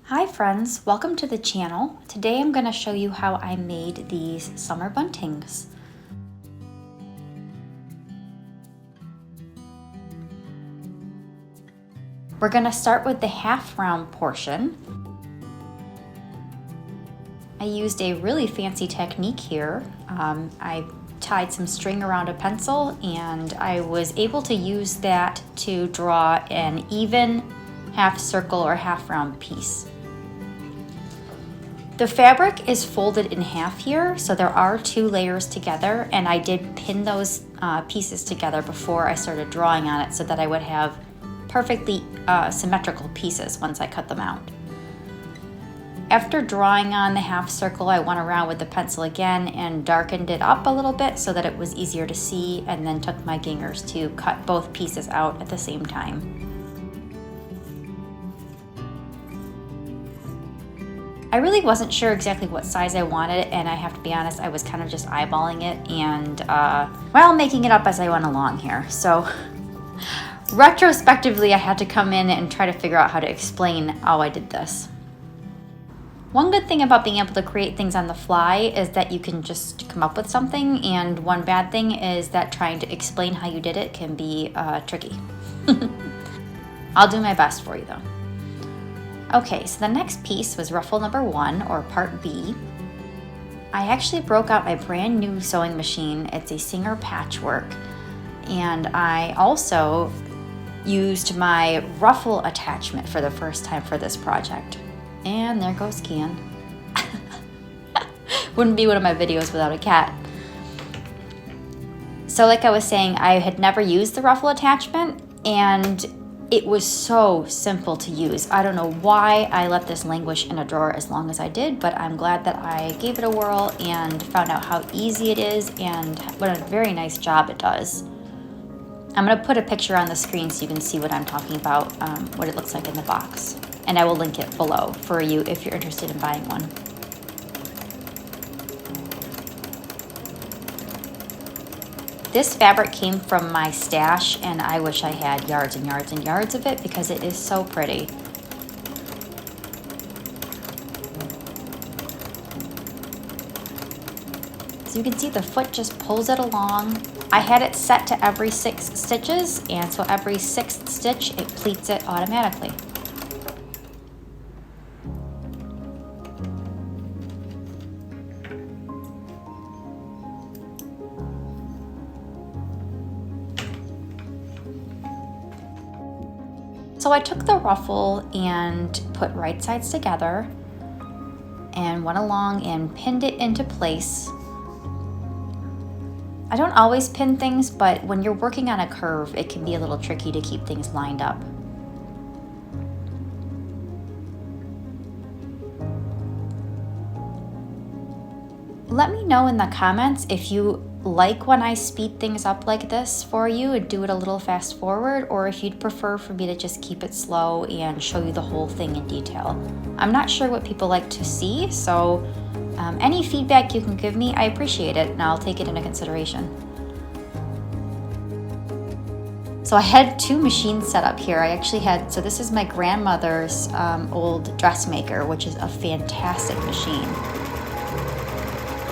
Hi friends, welcome to the channel. Today I'm going to show you how I made these summer buntings. We're going to start with the half round portion. I used a really fancy technique here. I tied some string around a pencil and I was able to use that to draw an even half circle or half round piece. The fabric is folded in half here, so there are two layers together, and I did pin those pieces together before I started drawing on it so that I would have perfectly symmetrical pieces once I cut them out. After drawing on the half circle, I went around with the pencil again and darkened it up a little bit so that it was easier to see, and then took my gingers to cut both pieces out at the same time. I really wasn't sure exactly what size I wanted, and I have to be honest, I was kind of just eyeballing it and, well, making it up as I went along here. So, retrospectively, I had to come in and try to figure out how to explain how I did this. One good thing about being able to create things on the fly is that you can just come up with something, and one bad thing is that trying to explain how you did it can be tricky. I'll do my best for you though. Okay, so the next piece was ruffle number 1, or part B. I actually broke out my brand new sewing machine. It's a Singer Patchwork, and I also used my ruffle attachment for the first time for this project. And there goes Kian. Wouldn't be one of my videos without a cat. So like I was saying, I had never used the ruffle attachment, and it was so simple to use. I don't know why I let this languish in a drawer as long as I did, but I'm glad that I gave it a whirl and found out how easy it is and what a very nice job it does. I'm gonna put a picture on the screen so you can see what I'm talking about, what it looks like in the box. And I will link it below for you if you're interested in buying one. This fabric came from my stash, and I wish I had yards and yards and yards of it because it is so pretty. So you can see the foot just pulls it along. I had it set to every 6 stitches, and so every 6th stitch it pleats it automatically. So I took the ruffle and put right sides together and went along and pinned it into place. I don't always pin things, but when you're working on a curve, it can be a little tricky to keep things lined up. Let me know in the comments if you like when I speed things up like this for you and do it a little fast forward, or if you'd prefer for me to just keep it slow and show you the whole thing in detail. I'm not sure what people like to see, so any feedback you can give me, I appreciate it, and I'll take it into consideration. So I had 2 machines set up here. I actually had, so this is my grandmother's old dressmaker, which is a fantastic machine.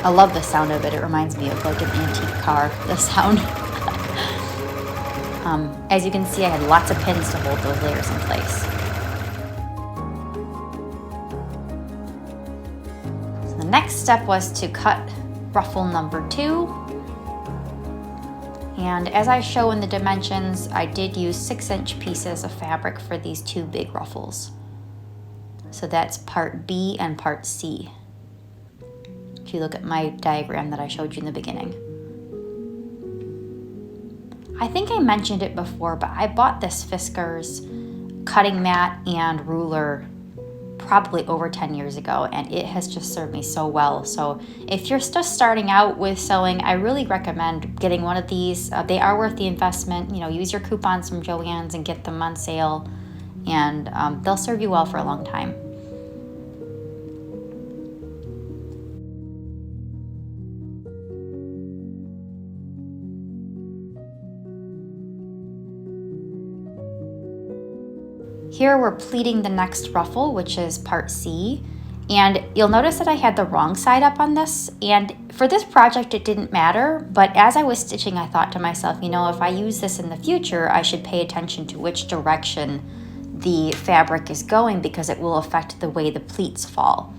I love the sound of it. It reminds me of like an antique car, the sound. As you can see, I had lots of pins to hold those layers in place. So the next step was to cut ruffle number 2. And as I show in the dimensions, I did use 6-inch pieces of fabric for these 2 big ruffles. So that's part B and part C. If you look at my diagram that I showed you in the beginning. I think I mentioned it before, but I bought this FISKARS cutting mat and ruler probably over 10 years ago, and it has just served me so well. So if you're just starting out with sewing, I really recommend getting one of these. They are worth the investment. You know, use your coupons from Joann's and get them on sale, and they'll serve you well for a long time. Here we're pleating the next ruffle, which is part C. And you'll notice that I had the wrong side up on this. And for this project, it didn't matter. But as I was stitching, I thought to myself, you know, if I use this in the future, I should pay attention to which direction the fabric is going because it will affect the way the pleats fall.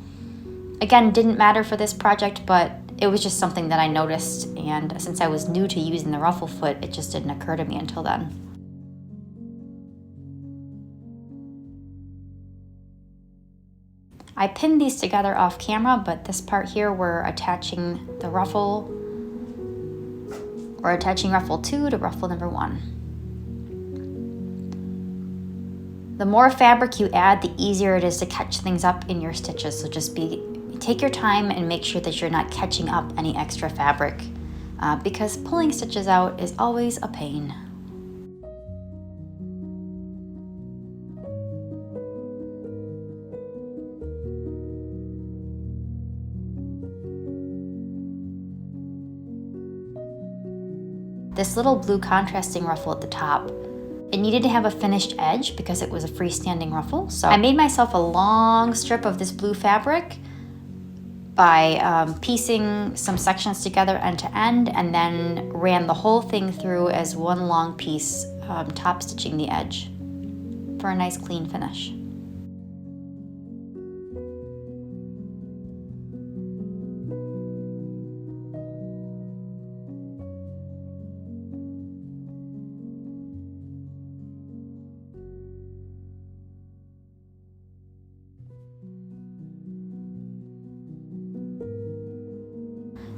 Again, didn't matter for this project, but it was just something that I noticed. And since I was new to using the ruffle foot, it just didn't occur to me until then. I pinned these together off camera, but this part here, we're attaching the ruffle. We're attaching ruffle 2 to ruffle number 1. The more fabric you add, the easier it is to catch things up in your stitches. So just take your time and make sure that you're not catching up any extra fabric because pulling stitches out is always a pain. This little blue contrasting ruffle at the top, it needed to have a finished edge because it was a freestanding ruffle. So I made myself a long strip of this blue fabric by piecing some sections together end to end, and then ran the whole thing through as one long piece, top stitching the edge for a nice clean finish.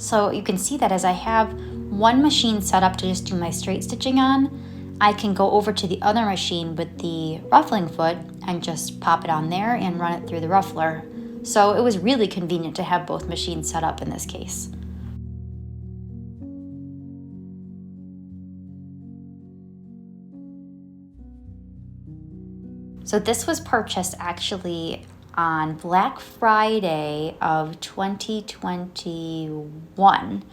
So you can see that as I have one machine set up to just do my straight stitching on, I can go over to the other machine with the ruffling foot and just pop it on there and run it through the ruffler. So it was really convenient to have both machines set up in this case. So this was purchased actually on Black Friday of 2021.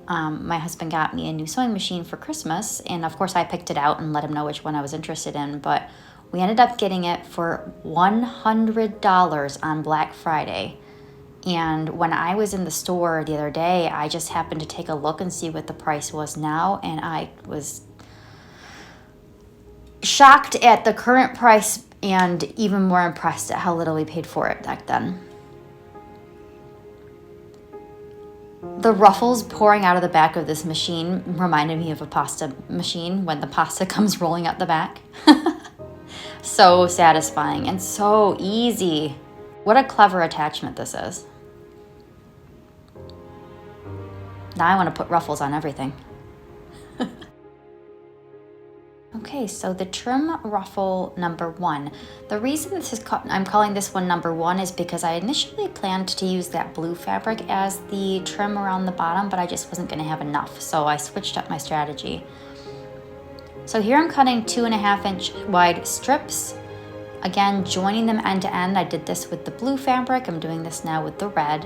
My husband got me a new sewing machine for Christmas, and of course I picked it out and let him know which one I was interested in, but we ended up getting it for $100 on Black Friday. And when I was in the store the other day, I just happened to take a look and see what the price was now, and I was shocked at the current price and even more impressed at how little we paid for it back then. The ruffles pouring out of the back of this machine reminded me of a pasta machine when the pasta comes rolling out the back. So satisfying and so easy. What a clever attachment this is. Now I want to put ruffles on everything. Okay, so the trim ruffle number 1. The reason this is I'm calling this one number 1 is because I initially planned to use that blue fabric as the trim around the bottom, but I just wasn't going to have enough, so I switched up my strategy. So here I'm cutting 2.5-inch wide strips. Again, joining them end to end. I did this with the blue fabric. I'm doing this now with the red.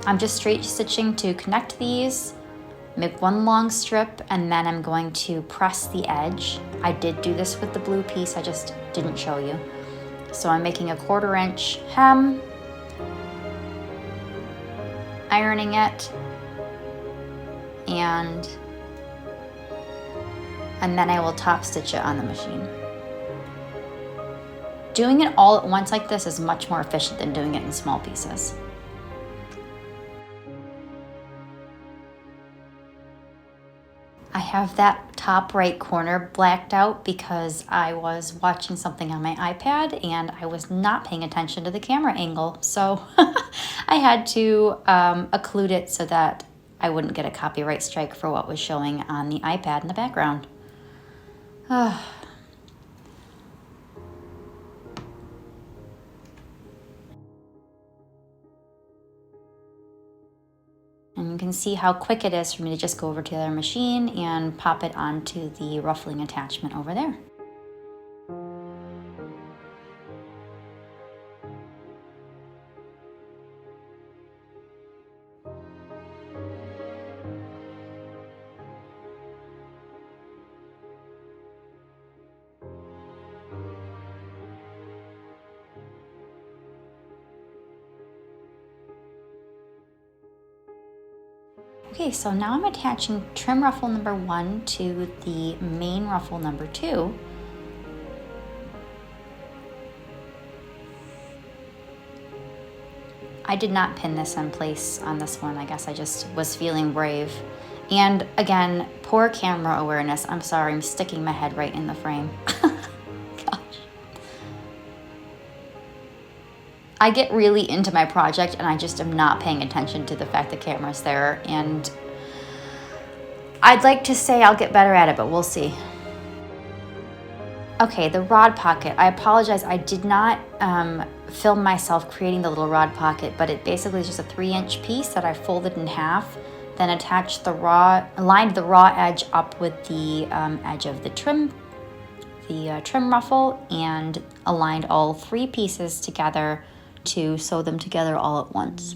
I'm just straight stitching to connect these. Make one long strip, and then I'm going to press the edge. I did do this with the blue piece, I just didn't show you. So I'm making a 1/4 inch hem, ironing it, and then I will top stitch it on the machine. Doing it all at once like this is much more efficient than doing it in small pieces. I have that top right corner blacked out because I was watching something on my iPad and I was not paying attention to the camera angle. So I had to occlude it so that I wouldn't get a copyright strike for what was showing on the iPad in the background. And you can see how quick it is for me to just go over to the other machine and pop it onto the ruffling attachment over there. Okay, so now I'm attaching trim ruffle number 1 to the main ruffle number 2. I did not pin this in place on this one. I guess I just was feeling brave. And again, poor camera awareness. I'm sorry, I'm sticking my head right in the frame. Gosh. I get really into my project and I just am not paying attention to the fact the camera's there. And I'd like to say I'll get better at it, but we'll see. Okay, the rod pocket. I apologize, I did not film myself creating the little rod pocket, but it basically is just a 3-inch piece that I folded in half, then attached lined the raw edge up with the edge of the trim ruffle, and aligned all 3 pieces together to sew them together all at once.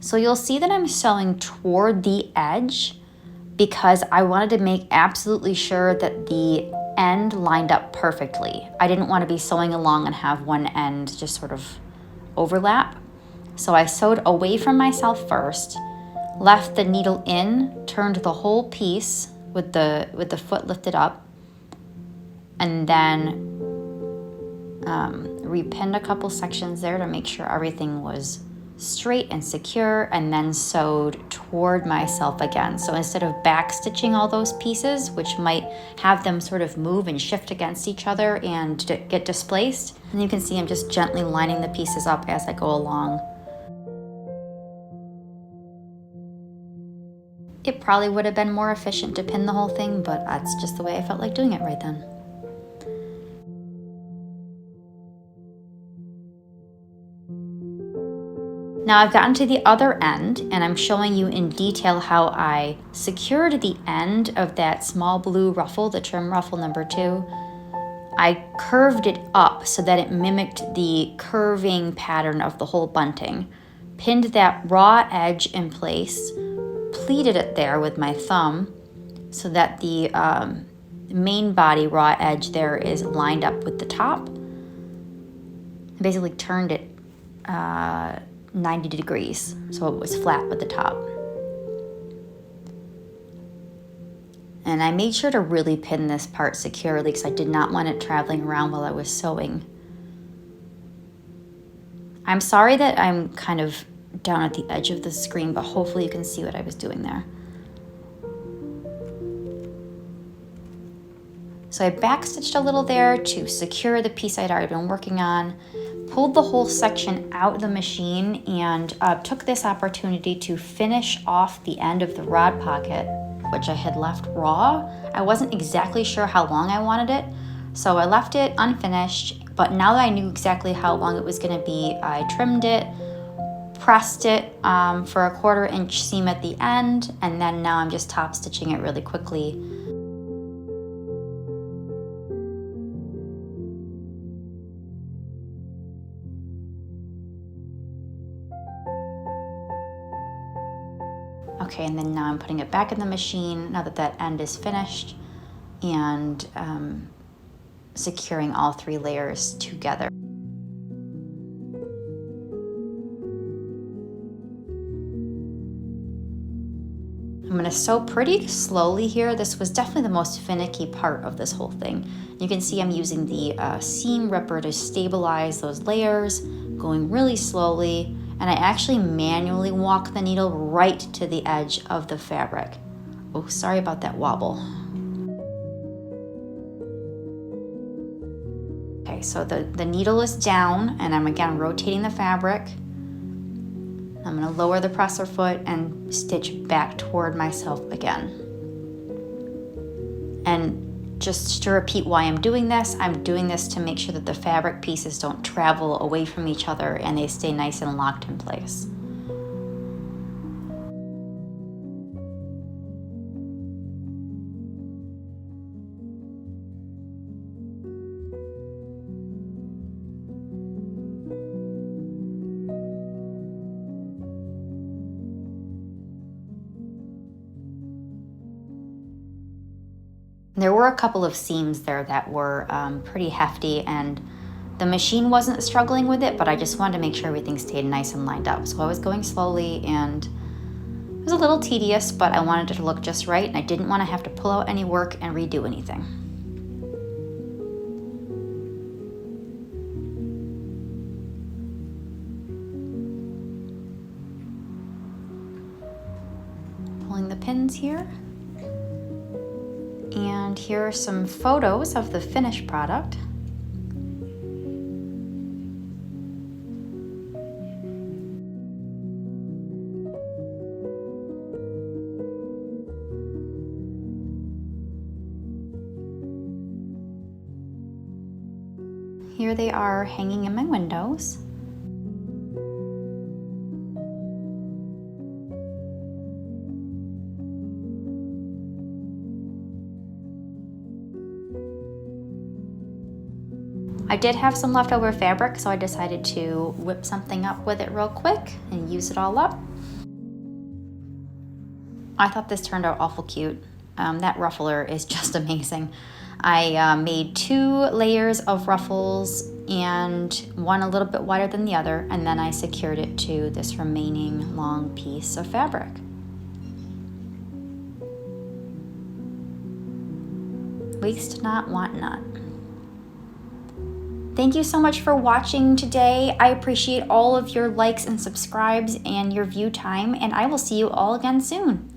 So you'll see that I'm sewing toward the edge because I wanted to make absolutely sure that the end lined up perfectly. I didn't want to be sewing along and have one end just sort of overlap. So I sewed away from myself first, left the needle in, turned the whole piece with the foot lifted up, and then repinned a couple sections there to make sure everything was straight and secure, and then sewed toward myself again. So instead of back stitching all those pieces, which might have them sort of move and shift against each other and get displaced, and you can see I'm just gently lining the pieces up as I go along. It probably would have been more efficient to pin the whole thing, but that's just the way I felt like doing it right then. Now I've gotten to the other end, and I'm showing you in detail how I secured the end of that small blue ruffle, the trim ruffle number 2. I curved it up so that it mimicked the curving pattern of the whole bunting. Pinned that raw edge in place, pleated it there with my thumb so that the main body raw edge there is lined up with the top. I basically turned it 90 degrees, so it was flat with the top. And I made sure to really pin this part securely because I did not want it traveling around while I was sewing. I'm sorry that I'm kind of down at the edge of the screen, but hopefully you can see what I was doing there. So I backstitched a little there to secure the piece I'd already been working on, pulled the whole section out of the machine, and took this opportunity to finish off the end of the rod pocket, which I had left raw. I wasn't exactly sure how long I wanted it, so I left it unfinished, but now that I knew exactly how long it was going to be, I trimmed it, pressed it for a 1/4 inch seam at the end, and then now I'm just top stitching it really quickly. Okay, and then now I'm putting it back in the machine now that that end is finished, and securing all 3 layers together. I'm going to sew pretty slowly here. This was definitely the most finicky part of this whole thing. You can see I'm using the seam ripper to stabilize those layers, going really slowly, and I actually manually walk the needle right to the edge of the fabric. Oh, sorry about that wobble. Okay, so the needle is down, and I'm again rotating the fabric. I'm going to lower the presser foot and stitch back toward myself again. And just to repeat why I'm doing this to make sure that the fabric pieces don't travel away from each other and they stay nice and locked in place. There were a couple of seams there that were pretty hefty, and The machine wasn't struggling with it, but I just wanted to make sure everything stayed nice and lined up. So I was going slowly, and it was a little tedious, but I wanted it to look just right, and I didn't want to have to pull out any work and redo anything. Pulling the pins here. And here are some photos of the finished product. Here they are hanging in my windows. I did have some leftover fabric, so I decided to whip something up with it real quick and use it all up. I thought this turned out awful cute. That ruffler is just amazing. I made 2 layers of ruffles, and one a little bit wider than the other, and then I secured it to this remaining long piece of fabric. Waste not, want not. Thank you so much for watching today. I appreciate all of your likes and subscribes and your view time, and I will see you all again soon.